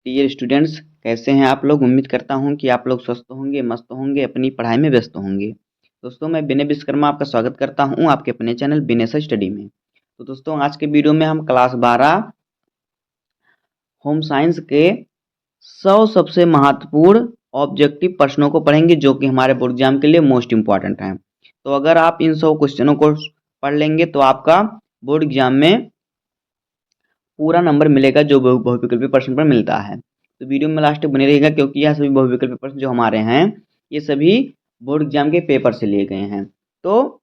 Dear students, कैसे हैं आप लोग। उम्मीद करता हूं कि आप लोग स्वस्थ होंगे, मस्त होंगे, अपनी पढ़ाई में व्यस्त होंगे। दोस्तों, मैं विनय विश्वकर्मा आपका स्वागत करता हूं आपके अपने चैनल विनय सर स्टडी में। तो दोस्तों, आज के वीडियो में हम क्लास 12 होम साइंस के 100 सबसे महत्वपूर्ण ऑब्जेक्टिव प्रश्नों को पढ़ेंगे जो कि हमारे बोर्ड एग्जाम के लिए मोस्ट इंपॉर्टेंट हैं। तो अगर आप इन 100 क्वेश्चनों को पढ़ लेंगे तो आपका बोर्ड एग्जाम में पूरा नंबर मिलेगा जो बहुविकल्पी प्रश्न पर मिलता है। तो वीडियो में लास्ट तक बने रहिएगा क्योंकि यह सभी बहुविकल्पी प्रश्न जो हमारे हैं ये सभी बोर्ड एग्जाम के पेपर से लिए गए हैं। तो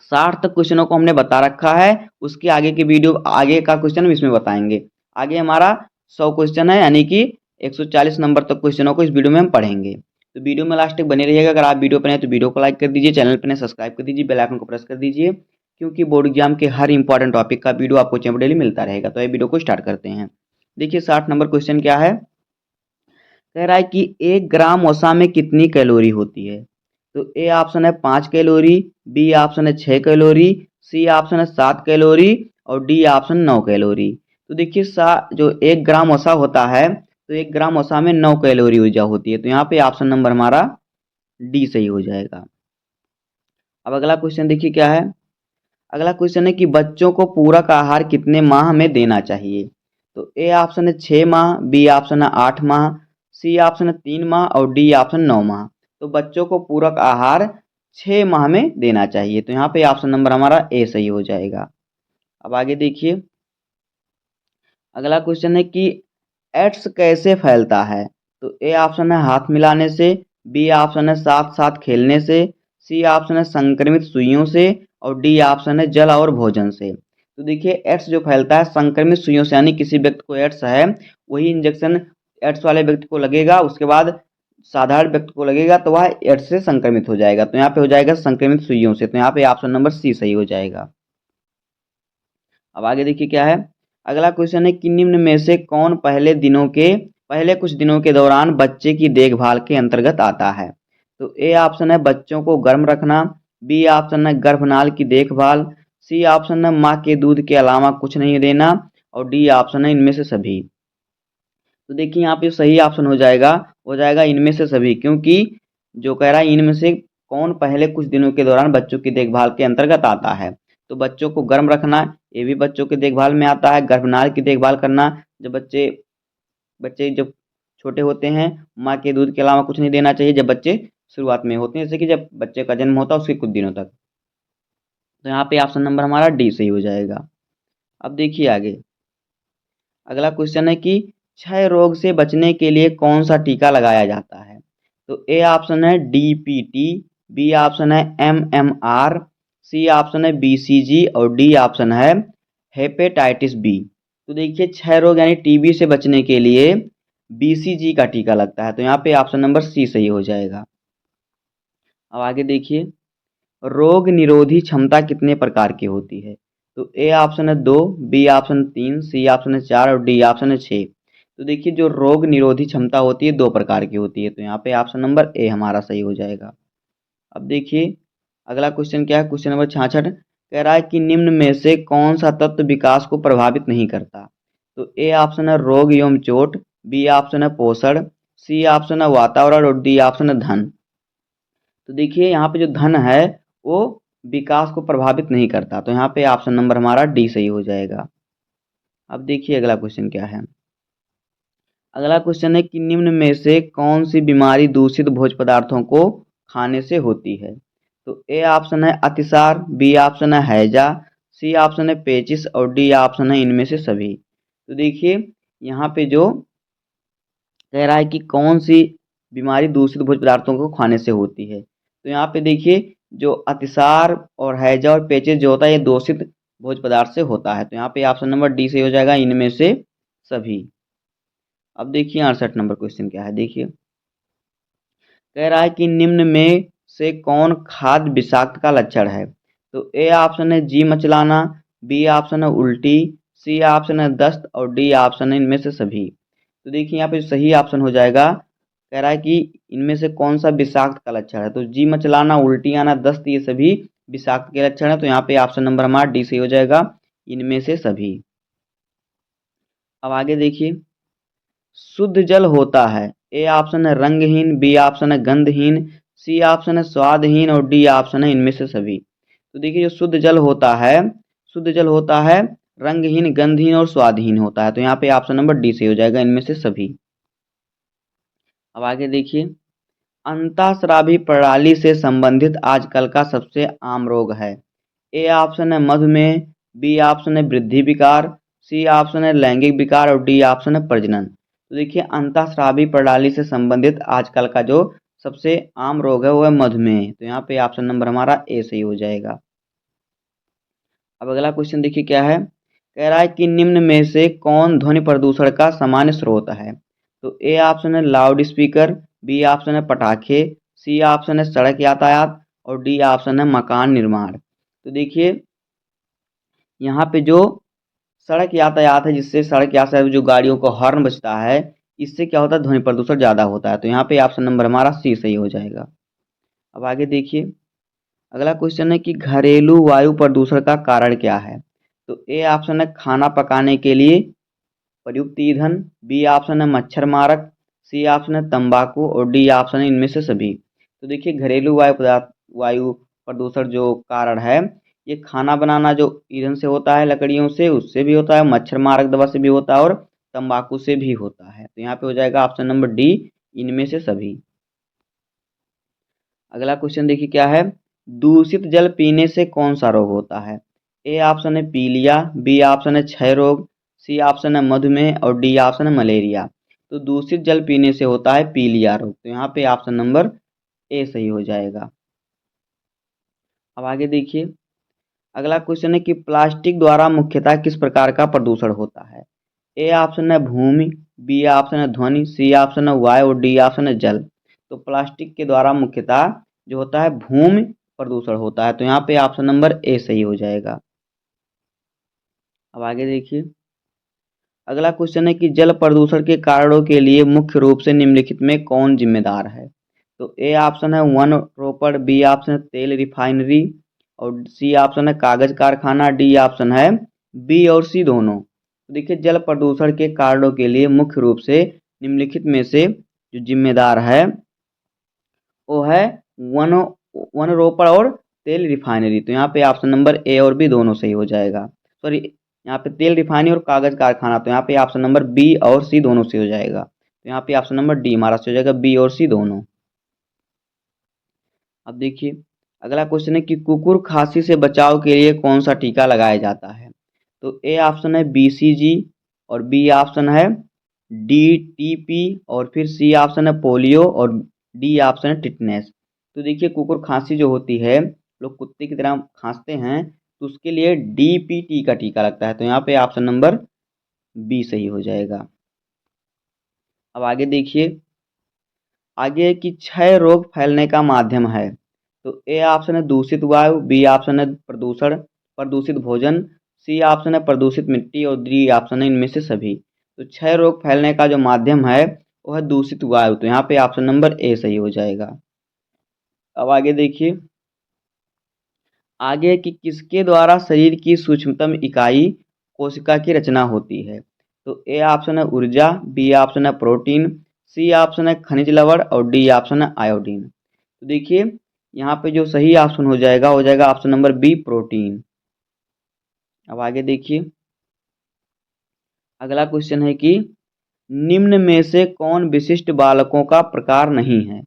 60 तक क्वेश्चनों को हमने बता रखा है, उसके आगे की वीडियो आगे का क्वेश्चन हम इसमें बताएंगे। आगे हमारा 100 क्वेश्चन है, यानी कि 140 नंबर तक क्वेश्चनों को इस वीडियो में हम पढ़ेंगे। तो वीडियो में लास्ट तक बने रहिएगा। अगर आप वीडियो पर हैं तो वीडियो को लाइक कर दीजिए, चैनल पर सब्सक्राइब कर दीजिए, बेल आइकन को प्रेस कर दीजिए, क्योंकि बोर्ड एग्जाम के हर इंपॉर्टेंट टॉपिक का वीडियो आपको चैनल डेली मिलता रहेगा। तो ये वीडियो को स्टार्ट करते हैं। देखिए 60 नंबर क्वेश्चन क्या है। कह रहा है कि 1 ग्राम वसा में कितनी कैलोरी होती है। तो ए ऑप्शन है 5 कैलोरी, बी ऑप्शन है 6 कैलोरी, सी ऑप्शन है 7 कैलोरी और डी ऑप्शन 9 कैलोरी। तो देखिए जो 1 ग्राम वसा होता है तो 1 ग्राम वसा में 9 कैलोरी ऊर्जा होती है। तो यहाँ पे ऑप्शन नंबर हमारा डी सही हो जाएगा। अब अगला क्वेश्चन देखिए क्या है। अगला क्वेश्चन है कि बच्चों को पूरक आहार कितने माह में देना चाहिए। तो ए ऑप्शन है 6 माह, बी ऑप्शन है 8 माह, सी ऑप्शन है 3 माह और डी ऑप्शन 9 माह। तो बच्चों को पूरक आहार 6 माह में देना चाहिए। तो यहाँ पे ऑप्शन नंबर हमारा ए सही हो जाएगा। अब आगे देखिए। अगला क्वेश्चन है कि एड्स कैसे फैलता है। तो ए ऑप्शन है हाथ मिलाने से, बी ऑप्शन है साथ साथ खेलने से, सी ऑप्शन है संक्रमित सुइयों से और डी ऑप्शन है जल और भोजन से। तो देखिए एड्स जो फैलता है संक्रमित सुइयों से, यानी किसी व्यक्ति को एड्स है वही इंजेक्शन एड्स वाले व्यक्ति को लगेगा, उसके बाद साधारण व्यक्ति को लगेगा तो वह एड्स से संक्रमित हो जाएगा। तो यहाँ पे हो जाएगा संक्रमित सुइयों से। तो यहाँ पे ऑप्शन नंबर सी सही हो जाएगा। अब आगे देखिए क्या है। अगला क्वेश्चन है कि निम्न में से कौन पहले कुछ दिनों के दौरान बच्चे की देखभाल के अंतर्गत आता है। तो ए ऑप्शन है बच्चों को गर्म रखना, बी ऑप्शन है गर्भनाल की देखभाल, सी ऑप्शन है माँ के दूध के अलावा कुछ नहीं देना और डी ऑप्शन है इनमें से सभी। तो देखिए यहाँ पे सही ऑप्शन हो जाएगा इनमें से सभी, क्योंकि जो कह रहा है इनमें से कौन पहले कुछ दिनों के दौरान बच्चों की देखभाल के अंतर्गत आता है। तो बच्चों को गर्म रखना ये भी बच्चों की देखभाल में आता है। गर्भनाल की देखभाल करना, जब बच्चे बच्चे जब छोटे होते हैं माँ के दूध के अलावा कुछ नहीं देना चाहिए जब बच्चे शुरुआत में होते हैं, जैसे कि जब बच्चे का जन्म होता है उसके कुछ दिनों तक। तो यहाँ पे ऑप्शन नंबर हमारा डी सही हो जाएगा। अब देखिए आगे। अगला क्वेश्चन है कि क्षय रोग से बचने के लिए कौन सा टीका लगाया जाता है। तो ए ऑप्शन है डीपीटी, बी ऑप्शन है एमएमआर, सी ऑप्शन है बीसीजी और डी ऑप्शन है हेपेटाइटिस बी। तो देखिए क्षय रोग यानी टीबी से बचने के लिए बीसीजी का टीका लगता है। तो यहाँ पे ऑप्शन नंबर सी सही हो जाएगा। अब आगे देखिए। रोग निरोधी क्षमता कितने प्रकार की होती है। तो ए ऑप्शन है 2, बी ऑप्शन 3, सी ऑप्शन है 4 और डी ऑप्शन है 6। तो देखिए जो रोग निरोधी क्षमता होती है 2 प्रकार की होती है। तो यहाँ पे ऑप्शन नंबर ए हमारा सही हो जाएगा। अब देखिए अगला क्वेश्चन क्या है। क्वेश्चन नंबर 66 कह रहा है कि निम्न में से कौन सा तत्व विकास को प्रभावित नहीं करता। तो ए ऑप्शन है रोग एवं चोट, बी ऑप्शन है पोषण, सी ऑप्शन है वातावरण और डी ऑप्शन है धन। तो देखिए यहाँ पे जो धन है वो विकास को प्रभावित नहीं करता। तो यहाँ पे ऑप्शन नंबर हमारा डी सही हो जाएगा। अब देखिए अगला क्वेश्चन क्या है। अगला क्वेश्चन है कि निम्न में से कौन सी बीमारी दूषित भोज्य पदार्थों को खाने से होती है। तो ए ऑप्शन है अतिसार, बी ऑप्शन है हैजा, सी ऑप्शन है पेचिस और डी ऑप्शन है इनमें से सभी। तो देखिए यहाँ पे जो कह रहा है कि कौन सी बीमारी दूषित भोज्य पदार्थों को खाने से होती है। तो यहाँ पे देखिए जो अतिसार और हैजा और पेचिस जो होता है ये दूषित भोज्य पदार्थ से होता है। तो यहाँ पे ऑप्शन नंबर डी सही हो जाएगा इनमें से सभी। अब देखिए 68 नंबर क्वेश्चन क्या है। देखिए कह रहा है कि निम्न में से कौन खाद्य विषाक्त का लक्षण है। तो ए ऑप्शन है जी मचलाना, बी ऑप्शन है उल्टी, सी ऑप्शन है दस्त और डी ऑप्शन है इनमें से सभी। तो देखिए यहाँ पे सही ऑप्शन हो जाएगा। कह रहा है कि इनमें से कौन सा विषाक्त का लक्षण है। तो जी मचलाना, उल्टी आना, दस्त ये सभी विषाक्त के लक्षण है। तो यहाँ पे ऑप्शन नंबर हमारा डी सही हो जाएगा इनमें से सभी। अब आगे देखिए शुद्ध जल होता है? ए ऑप्शन है रंगहीन, बी ऑप्शन है गंधहीन, सी ऑप्शन है स्वादहीन और डी ऑप्शन है इनमें से सभी। तो देखिए जो शुद्ध जल होता है, शुद्ध जल होता है रंगहीन, गंधहीन और स्वादहीन होता है। तो यहाँ पे ऑप्शन नंबर डी सही हो जाएगा, इनमें से सभी। अब आगे देखिए, अंतःस्रावी प्रणाली से संबंधित आजकल का सबसे आम रोग है? ए ऑप्शन है मधुमेह, बी ऑप्शन है वृद्धि विकार, सी ऑप्शन है लैंगिक विकार और डी ऑप्शन है प्रजनन। तो देखिए अंतःस्रावी प्रणाली से संबंधित आजकल का जो सबसे आम रोग है वो है मधुमेह। तो यहाँ पे ऑप्शन नंबर हमारा ए सही हो जाएगा। अब अगला क्वेश्चन देखिए क्या है, कह रहा है कि निम्न में से कौन ध्वनि प्रदूषण का सामान्य स्रोत है? तो ए ऑप्शन है लाउड स्पीकर, बी ऑप्शन है पटाखे, सी ऑप्शन है सड़क यातायात और डी ऑप्शन है मकान निर्माण। तो देखिए यहाँ पे जो सड़क यातायात है, जिससे सड़क यातायात जो गाड़ियों को हॉर्न बजता है, इससे क्या होता है ध्वनि प्रदूषण ज़्यादा होता है। तो यहाँ पे ऑप्शन नंबर हमारा सी सही हो जाएगा। अब आगे देखिए, अगला क्वेश्चन है कि घरेलू वायु प्रदूषण का कारण क्या है? तो ए ऑप्शन है खाना पकाने के लिए प्रयुक्त ईंधन, बी ऑप्शन है मच्छर मारक, सी ऑप्शन है तंबाकू और डी ऑप्शन है इनमें से सभी। तो देखिए घरेलू वायु प्रदूषण जो कारण है, ये खाना बनाना जो ईंधन से होता है, लकड़ियों से, उससे भी होता है, मच्छर मारक दवा से भी होता है और तंबाकू से भी होता है। तो यहाँ पे हो जाएगा ऑप्शन नंबर डी, इनमें से सभी। अगला क्वेश्चन देखिए क्या है, दूषित जल पीने से कौन सा रोग होता है? ए ऑप्शन है पीलिया, बी ऑप्शन है क्षय रोग, सी ऑप्शन है मधुमेह और डी ऑप्शन है मलेरिया। तो दूषित जल पीने से होता है पीलिया रोग। तो यहाँ पे ऑप्शन नंबर ए सही हो जाएगा। अब आगे देखिए, अगला क्वेश्चन है कि प्लास्टिक द्वारा मुख्यतः किस प्रकार का प्रदूषण होता है? ए ऑप्शन है भूमि, बी ऑप्शन है ध्वनि, सी ऑप्शन है वायु और डी ऑप्शन है जल। तो प्लास्टिक के द्वारा मुख्यतः जो होता है भूमि प्रदूषण होता है। तो यहाँ पे ऑप्शन नंबर ए सही हो जाएगा। अब आगे देखिए, अगला क्वेश्चन है कि जल प्रदूषण के कारणों के लिए मुख्य रूप से निम्नलिखित में कौन जिम्मेदार है? तो ए ऑप्शन है वन रोपड़, बी ऑप्शन है तेल रिफाइनरी और सी ऑप्शन है कागज कारखाना, डी ऑप्शन है बी और सी दोनों। तो देखिए जल प्रदूषण के कारणों के लिए मुख्य रूप से निम्नलिखित में से जो जिम्मेदार है वो है वन वन रोपड़ और तेल रिफाइनरी। तो यहाँ पे ऑप्शन नंबर ए और बी दोनों सही हो जाएगा। सॉरी, यहाँ पे तेल रिफाइनरी और कागज कारखाना, तो यहाँ पे ऑप्शन नंबर बी और सी दोनों सही हो जाएगा। तो यहाँ पे ऑप्शन नंबर डी हमारा सही हो जाएगा, बी और सी दोनों। अब देखिए, अगला क्वेश्चन है कि कुकुर खांसी से बचाव के लिए कौन सा टीका लगाया जाता है? तो ए ऑप्शन है बीसीजी और बी ऑप्शन है डीटीपी और फिर सी ऑप्शन है पोलियो और डी ऑप्शन है टिटनेस। तो देखिए कुकुर खांसी जो होती है, लोग कुत्ते की तरह खांसते हैं, तो उसके लिए डीपीटी का टीका लगता है। तो यहाँ पे ऑप्शन नंबर बी सही हो जाएगा। अब आगे देखिए, आगे है कि क्षय रोग फैलने का माध्यम है। तो ए ऑप्शन है दूषित वायु, बी ऑप्शन है प्रदूषण प्रदूषित भोजन, सी ऑप्शन है प्रदूषित मिट्टी और डी ऑप्शन है इनमें से सभी। तो क्षय रोग फैलने का जो माध्यम है वो है दूषित वायु। तो यहाँ पे ऑप्शन नंबर ए सही हो जाएगा। अब आगे देखिए, आगे है कि किसके द्वारा शरीर की सूक्ष्मतम इकाई कोशिका की रचना होती है? तो ए ऑप्शन है ऊर्जा, बी ऑप्शन है प्रोटीन, सी ऑप्शन है खनिज लवण और डी ऑप्शन है आयोडीन। तो देखिए यहाँ पे जो सही ऑप्शन हो जाएगा ऑप्शन नंबर बी प्रोटीन। अब आगे देखिए, अगला क्वेश्चन है कि निम्न में से कौन विशिष्ट बालकों का प्रकार नहीं है?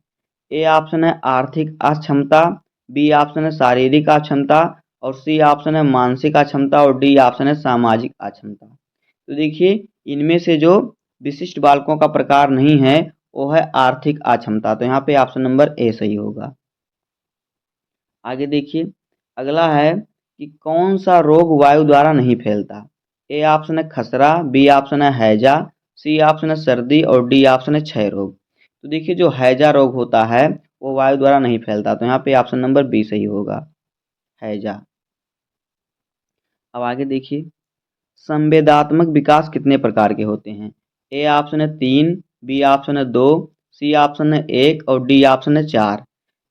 ए ऑप्शन है आर्थिक अक्षमता, बी ऑप्शन है शारीरिक अक्षमता और सी ऑप्शन है मानसिक अक्षमता और डी ऑप्शन है सामाजिक अक्षमता। तो देखिए इनमें से जो विशिष्ट बालकों का प्रकार नहीं है वो है आर्थिक अक्षमता। तो यहाँ पे ऑप्शन नंबर ए सही होगा। आगे देखिए, अगला है कि कौन सा रोग वायु द्वारा नहीं फैलता? ए ऑप्शन है खसरा, बी ऑप्शन है हैजा, सी ऑप्शन है सर्दी और डी ऑप्शन है क्षय रोग। तो देखिए जो हैजा रोग होता है वो वायु द्वारा नहीं फैलता। तो यहाँ पे ऑप्शन नंबर बी सही होगा, हैजा। अब आगे देखिए, संवेदात्मक विकास कितने प्रकार के होते हैं? ए ऑप्शन है तीन, बी ऑप्शन है दो, सी ऑप्शन है एक और डी ऑप्शन है चार।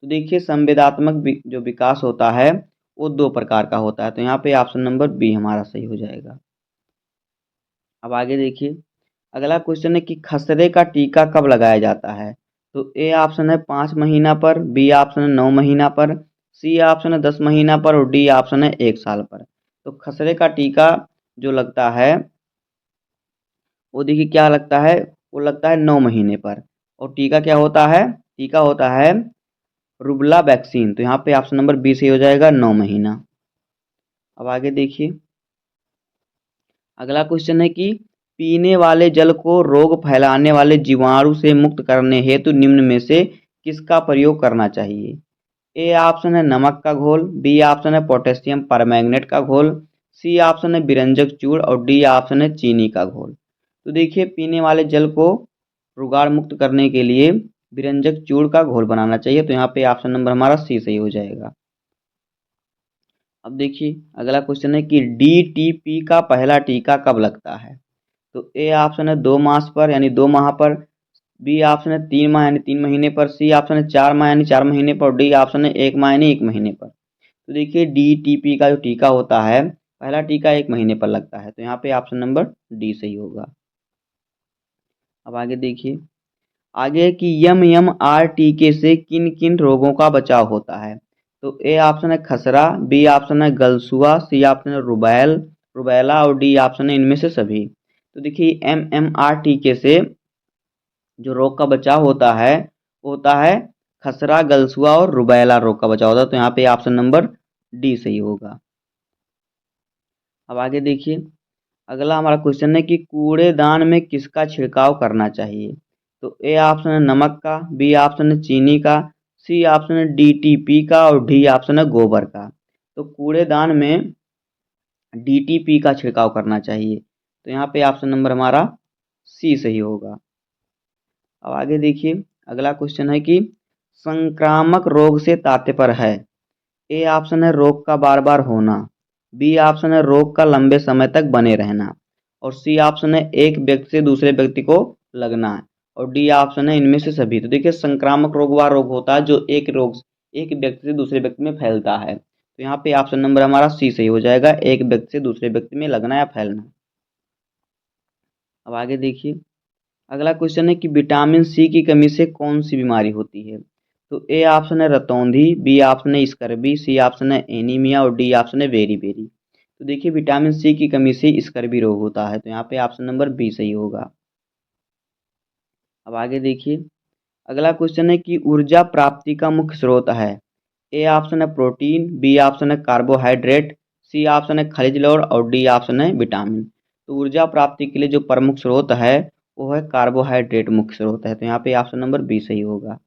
तो देखिए संवेदात्मक जो विकास होता है वो दो प्रकार का होता है। तो यहाँ पे ऑप्शन नंबर बी हमारा सही हो जाएगा। अब आगे देखिए, अगला क्वेश्चन है कि खसरे का टीका कब लगाया जाता है। तो ए ऑप्शन है 5 महीना पर, बी ऑप्शन है 9 महीना पर, सी ऑप्शन है 10 महीना पर और डी ऑप्शन है 1 साल पर। तो खसरे का टीका जो लगता है वो देखिए क्या लगता है, वो लगता है 9 महीने पर। और टीका क्या होता है, टीका होता है रुबला वैक्सीन। तो यहाँ पे ऑप्शन नंबर बी सही हो जाएगा, 9 महीना। अब आगे देखिए, अगला क्वेश्चन है कि पीने वाले जल को रोग फैलाने वाले जीवाणु से मुक्त करने हेतु निम्न में से किसका प्रयोग करना चाहिए। ए ऑप्शन है नमक का घोल, बी ऑप्शन है पोटेशियम परमैंगनेट का घोल, सी ऑप्शन है बिरंजक चूर्ण और डी ऑप्शन है चीनी का घोल। तो देखिए पीने वाले जल को रोगाणु मुक्त करने के लिए बिरंजक चूर्ण का घोल बनाना चाहिए। तो यहाँ पे ऑप्शन नंबर हमारा सी सही हो जाएगा। अब देखिए अगला क्वेश्चन है कि डीटीपी का पहला टीका कब लगता है। तो ए ऑप्शन है 2 मास पर यानी 2 माह पर, बी ऑप्शन है 3 माह यानी 3 महीने पर, सी ऑप्शन है 4 माह यानी 4 महीने पर और डी ऑप्शन है 1 माह यानी 1 महीने पर। तो देखिए डीटीपी का जो टीका होता है पहला टीका 1 महीने पर लगता है। तो यहाँ पे ऑप्शन नंबर डी सही होगा। अब आगे देखिए, आगे है कि यम यम आर टीके से किन किन रोगों का बचाव होता है। तो ए ऑप्शन है खसरा, बी ऑप्शन है गलसुआ, सी ऑप्शन है रुबैला और डी ऑप्शन है इनमें से सभी। तो देखिए MMR टीके से जो रोग का बचाव होता है वो होता है खसरा, गलसुआ और रुबैला रोग का बचाव होता है। तो यहाँ पे ऑप्शन नंबर डी सही होगा। अब आगे देखिए, अगला हमारा क्वेश्चन है कि कूड़ेदान में किसका छिड़काव करना चाहिए। तो ए ऑप्शन है नमक का, बी ऑप्शन है चीनी का, सी ऑप्शन है डीटीपी का और डी ऑप्शन है गोबर का। तो कूड़ेदान में डीटीपी का छिड़काव करना चाहिए। तो यहाँ पे ऑप्शन नंबर हमारा सी सही होगा। अब आगे देखिए, अगला क्वेश्चन है कि संक्रामक रोग से तात्पर्य है। ए ऑप्शन है रोग का बार बार होना, बी ऑप्शन है रोग का लंबे समय तक बने रहना और सी ऑप्शन है एक व्यक्ति से दूसरे व्यक्ति को लगना है और डी ऑप्शन है इनमें से सभी। तो देखिए संक्रामक रोग वह रोग होता है जो एक व्यक्ति से दूसरे व्यक्ति में फैलता है। तो यहाँ पे ऑप्शन नंबर हमारा सी सही हो जाएगा, एक व्यक्ति से दूसरे व्यक्ति में लगना या फैलना। अब आगे देखिए, अगला क्वेश्चन है कि विटामिन सी की कमी से कौन सी बीमारी होती है। तो ए ऑप्शन है रतौंधी, बी ऑप्शन है स्कर्वी, सी ऑप्शन है एनीमिया और डी ऑप्शन है बेरी बेरी। तो देखिए विटामिन सी की कमी से स्कर्वी रोग होता है। तो यहाँ पे ऑप्शन नंबर बी सही होगा। अब आगे देखिए, अगला क्वेश्चन है कि ऊर्जा प्राप्ति का मुख्य स्रोत है। ए ऑप्शन है प्रोटीन, बी ऑप्शन है कार्बोहाइड्रेट, सी ऑप्शन है खनिज लवण और डी ऑप्शन है विटामिन। तो ऊर्जा प्राप्ति के लिए जो प्रमुख स्रोत है वो है कार्बोहाइड्रेट मुख्य स्रोत है। तो यहाँ पे ऑप्शन नंबर बी सही होगा।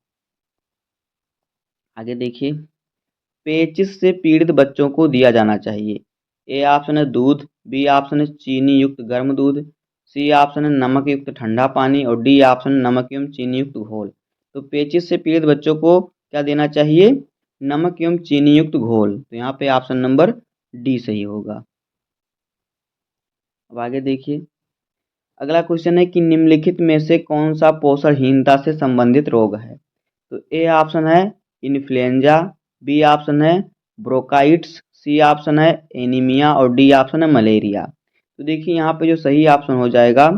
आगे देखिए, पेचिश से पीड़ित बच्चों को दिया जाना चाहिए। ए ऑप्शन है दूध, बी ऑप्शन है चीनी युक्त गर्म दूध, सी ऑप्शन है नमक युक्त ठंडा पानी और डी ऑप्शन है नमक एवं चीनी युक्त घोल। तो पेचिश से पीड़ित बच्चों को क्या देना चाहिए, नमक एवं चीनी युक्त घोल। तो यहाँ पे ऑप्शन नंबर डी सही होगा। अब आगे देखिए, अगला क्वेश्चन है कि निम्नलिखित में से कौन सा पोषणहीनता से संबंधित रोग है। तो ए ऑप्शन है इन्फ्लुएंजा, बी ऑप्शन है ब्रोंकाइटिस, सी ऑप्शन है एनीमिया और डी ऑप्शन है मलेरिया। तो देखिए यहाँ पे जो सही ऑप्शन हो जाएगा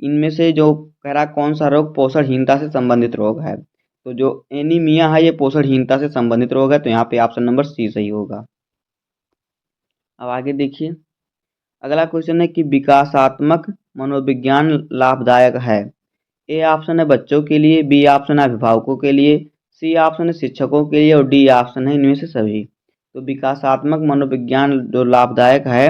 इनमें से जो कह रहा कौन सा रोग पोषणहीनता से संबंधित रोग है। तो जो एनीमिया है ये पोषणहीनता से संबंधित रोग है। तो यहाँ पे ऑप्शन नंबर सी सही होगा। अब आगे देखिए, अगला क्वेश्चन है कि विकासात्मक मनोविज्ञान लाभदायक है। ए ऑप्शन है बच्चों के लिए, बी ऑप्शन है अभिभावकों के लिए, सी ऑप्शन है शिक्षकों के लिए और डी ऑप्शन है इनमें से सभी। तो विकासात्मक मनोविज्ञान जो लाभदायक है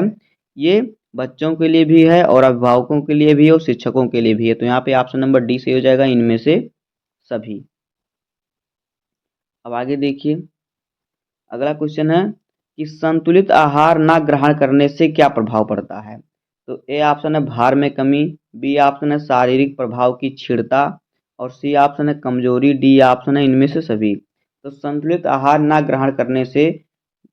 ये बच्चों के लिए भी है और अभिभावकों के लिए भी है और शिक्षकों के लिए भी है। तो यहाँ पे ऑप्शन नंबर डी सही हो जाएगा, इनमें से सभी। अब आगे देखिए, अगला क्वेश्चन है कि संतुलित आहार ना ग्रहण करने से क्या प्रभाव पड़ता है। तो ए ऑप्शन है भार में कमी, बी ऑप्शन है शारीरिक प्रभाव की क्षीणता और सी ऑप्शन है कमजोरी, डी ऑप्शन है इनमें से सभी। तो संतुलित आहार ना ग्रहण करने से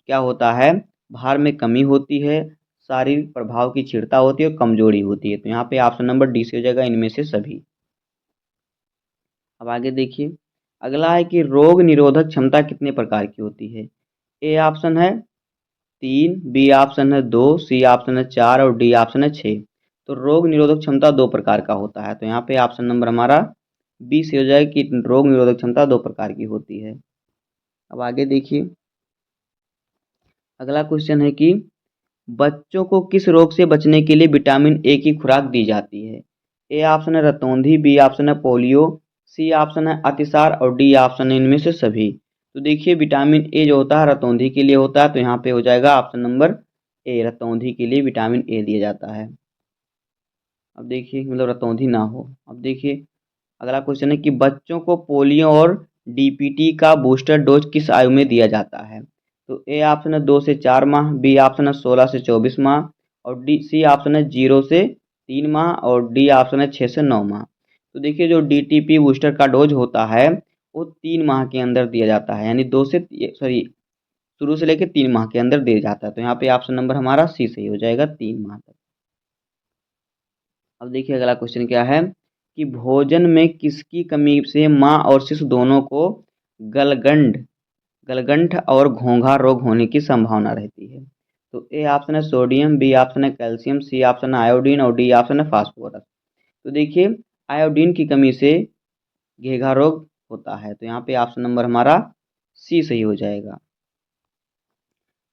क्या होता है, भार में कमी होती है, शारीरिक प्रभाव की क्षीणता होती है और कमजोरी होती है। तो यहाँ पे ऑप्शन नंबर डी से हो जाएगा, इनमें से सभी। अब आगे देखिए, अगला है कि रोग निरोधक क्षमता कितने प्रकार की होती है। ए ऑप्शन है 3, बी ऑप्शन है 2, सी ऑप्शन है 4 और डी ऑप्शन है 6। तो रोग निरोधक क्षमता दो प्रकार का होता है। तो यहाँ पे ऑप्शन नंबर हमारा बी से हो जाएगा कि रोग निरोधक क्षमता दो प्रकार की होती है। अब आगे देखिए, अगला क्वेश्चन है कि बच्चों को किस रोग से बचने के लिए विटामिन ए की खुराक दी जाती है। ए ऑप्शन है रतौंधी, बी ऑप्शन है पोलियो, सी ऑप्शन है अतिसार और डी ऑप्शन है इनमें से सभी। तो देखिए विटामिन ए जो होता है रतौंधी के लिए होता है, तो यहाँ पे हो जाएगा ऑप्शन नंबर ए, रतौंधी के लिए विटामिन ए दिया जाता है। अब देखिए मतलब रतौंधी ना हो। अब देखिए अगला क्वेश्चन है कि बच्चों को पोलियो और डीपीटी का बूस्टर डोज किस आयु में दिया जाता है। तो ए ऑप्शन है 2 से 4 माह, बी ऑप्शन है 16 से 24 माह और डी सी ऑप्शन है 0 से 3 माह और डी ऑप्शन है 6 से 9 माह। तो देखिए जो डीटीपी बूस्टर का डोज होता है वो 3 माह के अंदर दिया जाता है, यानी शुरू से लेकर 3 माह के अंदर दिया जाता है। तो यहाँ पे ऑप्शन नंबर हमारा सी सही हो जाएगा, 3 माह तक। अब देखिए अगला क्वेश्चन क्या है कि भोजन में किसकी कमी से माँ और शिशु दोनों को गलगंड गलगंठ और घोंघा रोग होने की संभावना रहती है। तो ए ऑप्शन है सोडियम, बी ऑप्शन है कैल्शियम, सी ऑप्शन है आयोडीन और डी ऑप्शन है फास्फोरस। तो देखिए आयोडीन की कमी से घेघा रोग होता है। तो यहाँ पे ऑप्शन नंबर हमारा सी सही हो जाएगा।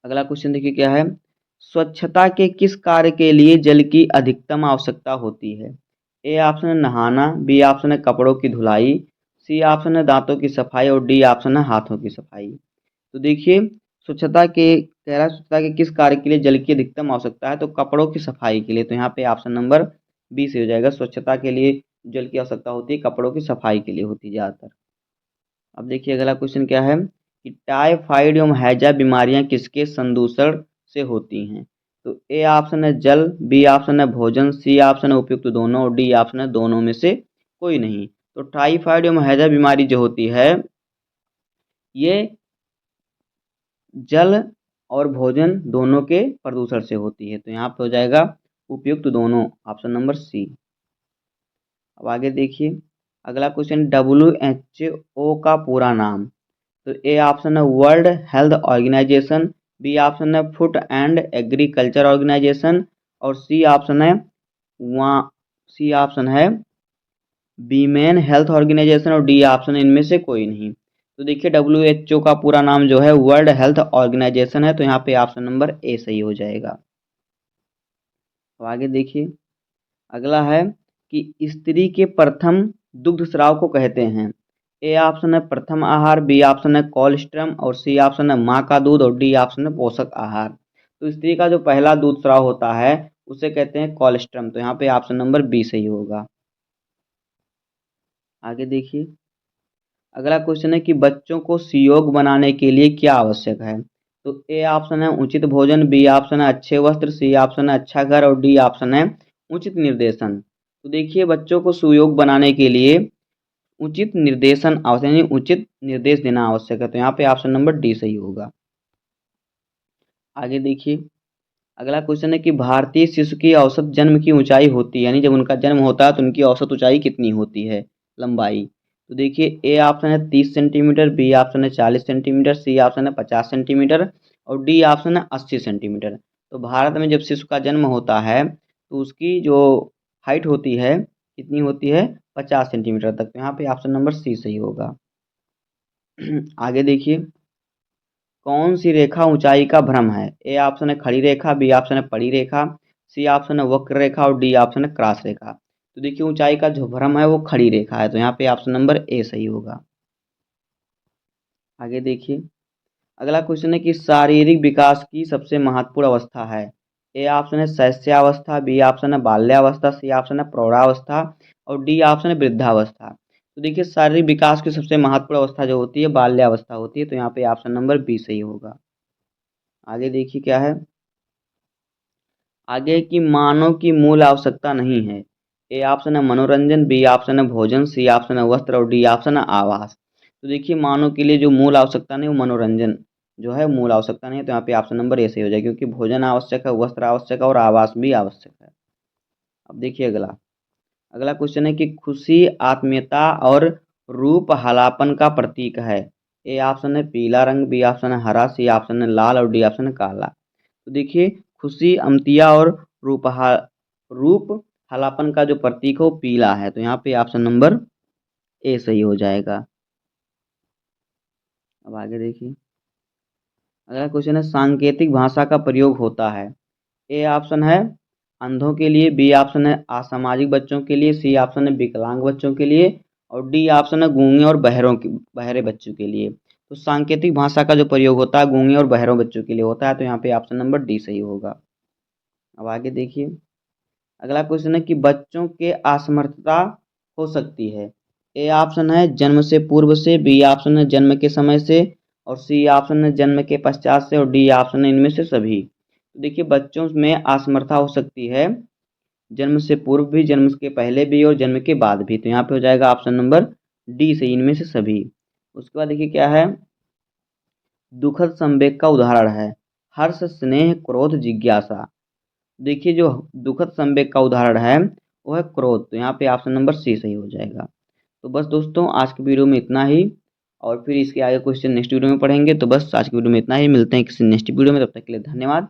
अगला क्वेश्चन देखिए क्या है, स्वच्छता के किस कार्य के लिए जल की अधिकतम आवश्यकता होती है। ए ऑप्शन है नहाना, बी ऑप्शन है कपड़ों की धुलाई, सी ऑप्शन है दांतों की सफाई और डी ऑप्शन है हाथों की सफाई। तो देखिए स्वच्छता के किस कार्य के लिए जल की अधिकतम आवश्यकता है, तो कपड़ों की सफाई के लिए। तो यहाँ पे ऑप्शन नंबर बी से हो जाएगा, स्वच्छता के लिए जल की आवश्यकता होती है कपड़ों की सफाई के लिए होती है ज़्यादातर। अब देखिए अगला क्वेश्चन क्या है कि टाइफाइड एवं हैजा बीमारियां किसके संदूषण से होती हैं। तो ए ऑप्शन है जल, बी ऑप्शन है भोजन, सी ऑप्शन है उपयुक्त दोनों और डी ऑप्शन है दोनों में से कोई नहीं। तो टाइफाइड एवं हैजा बीमारी जो होती है ये जल और भोजन दोनों के प्रदूषण से होती है। तो यहाँ पे हो जाएगा उपयुक्त दोनों, ऑप्शन नंबर सी। अब आगे देखिए अगला क्वेश्चन, WHO का पूरा नाम। तो ए ऑप्शन है World Health Organization, B option है फूड एंड एग्रीकल्चर ऑर्गेनाइजेशन और सी ऑप्शन है वीमेन हेल्थ ऑर्गेनाइजेशन और डी ऑप्शन है इनमें से कोई नहीं। तो देखिए WHO का पूरा नाम जो है वर्ल्ड हेल्थ ऑर्गेनाइजेशन है। तो यहाँ पे ऑप्शन नंबर ए सही हो जाएगा। तो आगे देखिए अगला है कि स्त्री के प्रथम दुग्ध स्राव को कहते हैं। ए ऑप्शन है प्रथम आहार, बी ऑप्शन है कोलेस्ट्रम और सी ऑप्शन है माँ का दूध और डी ऑप्शन है पोषक आहार। तो स्त्री का जो पहला दूध स्राव होता है उसे कहते हैं कोलेस्ट्रम। तो यहाँ पे ऑप्शन नंबर बी सही होगा। आगे देखिए अगला क्वेश्चन है कि बच्चों को सुयोग बनाने के लिए क्या आवश्यक है। तो ए ऑप्शन है उचित भोजन, बी ऑप्शन है अच्छे वस्त्र, सी ऑप्शन है अच्छा घर और डी ऑप्शन है उचित निर्देशन। तो देखिए बच्चों को सुयोग बनाने के लिए उचित निर्देशन आवश्यक, यानी उचित निर्देश देना आवश्यक है। तो यहाँ पे ऑप्शन नंबर डी सही होगा। आगे देखिए अगला क्वेश्चन है कि भारतीय शिशु की औसत जन्म की ऊंचाई होती है, यानी जब उनका जन्म होता है तो उनकी औसत ऊंचाई कितनी होती है, लंबाई। तो देखिए ए ऑप्शन है 30 सेंटीमीटर, बी ऑप्शन है 40 सेंटीमीटर, सी ऑप्शन है 50 सेंटीमीटर और डी ऑप्शन है 80 सेंटीमीटर। तो भारत में जब शिशु का जन्म होता है तो उसकी जो हाइट होती है कितनी होती है, 50 सेंटीमीटर तक। तो यहाँ पे ऑप्शन नंबर सी सही होगा। आगे देखिए कौन सी रेखा ऊंचाई का भ्रम है। ए ऑप्शन है खड़ी रेखा, बी ऑप्शन है पड़ी रेखा, सी ऑप्शन है वक्र रेखा और डी ऑप्शन है क्रॉस रेखा। तो देखिए ऊंचाई का जो भ्रम है वो खड़ी रेखा है। तो यहाँ पे ऑप्शन नंबर ए सही होगा। आगे देखिए अगला क्वेश्चन है कि शारीरिक विकास की सबसे महत्वपूर्ण अवस्था है। ए ऑप्शन है शैशवावस्था, बी ऑप्शन है बाल्यावस्था, सी ऑप्शन है प्रौढ़ावस्था और डी ऑप्शन है वृद्धावस्था। तो देखिए शारीरिक विकास की सबसे महत्वपूर्ण अवस्था जो होती है बाल्यावस्था होती है। तो यहाँ पे ऑप्शन नंबर बी सही होगा। आगे देखिए क्या है, आगे की मानव की मूल आवश्यकता नहीं है। ए ऑप्शन है मनोरंजन, बी ऑप्शन है भोजन, सी ऑप्शन है वस्त्र और डी ऑप्शन है आवास। तो देखिए मानव के लिए जो मूल आवश्यकता नहीं वो मनोरंजन जो है मूल आवश्यकता नहीं है। तो यहाँ पे ऑप्शन नंबर ए सही हो जाएगा, क्योंकि भोजन आवश्यक है, वस्त्र आवश्यक है और आवास भी आवश्यक है। अब देखिए अगला अगला क्वेश्चन है कि खुशी आत्मीयता और रूप हलापन का प्रतीक है। ए ऑप्शन है पीला रंग, बी ऑप्शन है हरा, सी ऑप्शन है लाल और डी ऑप्शन है काला। तो देखिए खुशी अमतिया और रूपहा रूप हलापन का जो प्रतीक हो पीला है, तो यहाँ पे ऑप्शन नंबर ए सही हो जाएगा। अब आगे देखिए, अगला क्वेश्चन है सांकेतिक भाषा का प्रयोग होता है। ए ऑप्शन है अंधों के लिए, बी ऑप्शन है असामाजिक बच्चों के लिए, सी ऑप्शन है विकलांग बच्चों के लिए और डी ऑप्शन है गूंगे और बहरे बच्चों के लिए। तो सांकेतिक भाषा का जो प्रयोग होता है गूंगे और बहरों बच्चों के लिए होता है, तो यहाँ पे ऑप्शन नंबर डी सही होगा। अब आगे देखिए, अगला क्वेश्चन है कि बच्चों के असमर्थता हो सकती है। ए ऑप्शन है जन्म से पूर्व से, बी ऑप्शन है जन्म के समय से और सी ऑप्शन है जन्म के पश्चात से और डी ऑप्शन है इनमें से सभी। तो देखिए बच्चों में असमर्था हो सकती है जन्म से पूर्व भी, जन्म के पहले भी और जन्म के बाद भी, तो यहाँ पे हो जाएगा ऑप्शन नंबर डी से इनमें से सभी। उसके बाद देखिए क्या है, दुखद संवेग का उदाहरण है हर्ष स्नेह क्रोध जिज्ञासा। देखिए जो दुखद संवेग का उदाहरण है वो है क्रोध, तो यहाँ पे ऑप्शन नंबर सी सही हो जाएगा। तो बस दोस्तों आज की वीडियो में इतना ही, और फिर इसके आगे क्वेश्चन नेक्स्ट वीडियो में पढ़ेंगे। तो बस आज की वीडियो में इतना ही, मिलते हैं किसी नेक्स्ट वीडियो में, तब तक के लिए धन्यवाद।